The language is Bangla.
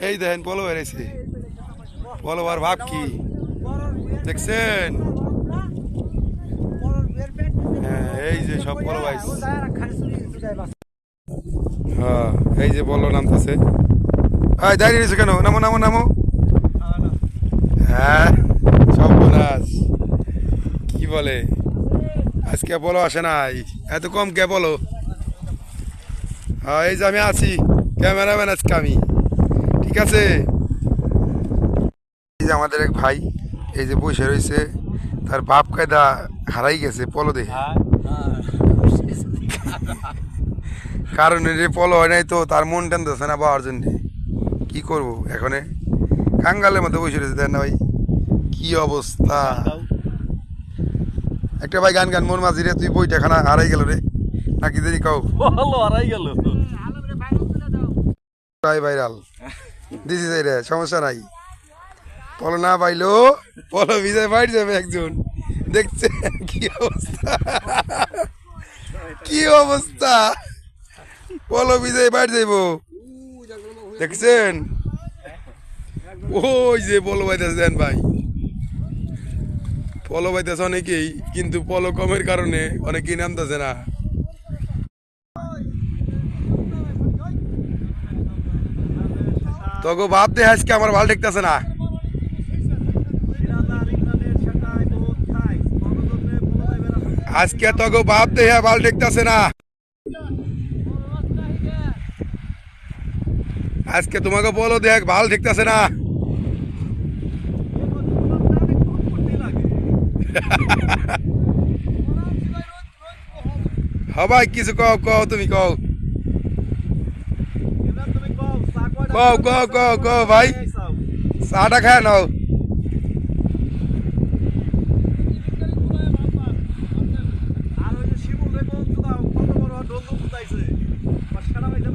এই দেখেন পলো বেড়েছে, পলো আর ভাব কি দেখছেন? হ্যাঁ এই যে সব পলো বাইস, হ্যাঁ এই যে পলো নামতেছে। দাঁড়িয়ে রয়েছে কেন? নামো নামো নামো। হ্যাঁ সব বোনাস কি বলে, আজকে বলো আসে নাই, এত কম কে বলো? হ্যাঁ এই যে আমি আছি, ক্যামেরাম্যান আজকে আমি, ঠিক আছে? এই যে আমাদের এক ভাই এই যে বসে রয়েছে, তার বাপ কায়দা হারাই গেছে পলো দেখে, কারণ রে পলো হয় নাই তো তার মন টানতেছে না পাওয়ার জন্য। কি করবো এখন, কাঙ্গালের মধ্যে বসে রয়েছে দেখ না ভাই, কি অবস্থা। একটা ভাই গান গান মন মাঝি রে, তুই বইটা খানা হারাই গেল রে নাকি দেরি কাউ হারাই গেল। ভাইরাল দিছি যাই রে, সমস্যা নাই। পলো না পাইলো, পলো ভিজে বাইর যাবে একজন, দেখছে কি অবস্থা, কি অবস্থা, পলো ভিজে বাইর যাইব, দেখছেন? ওই যে পলো বাইতেছে দেন ভাই, পলো বাইতেছে অনেকেই, কিন্তু পলো কমের কারণে অনেকেই নামতেছে না। তোকে বাপ দে আজকে আমার ভালো ঠেকতেছে না, আজকে তোকে বাপ দে ভালো ঠেকতেছে না, আজকে তোমাকে বলো দেখ ভালো ঠেকতেছে না। ভাই কিছু কও কও, তুমি কও কও কও কও কও ভাই, চাটা খায় নাও। আর ওই যে শিমুল রে বলতো কত বড় ডোল বুঝাইছে, সেটা হইতে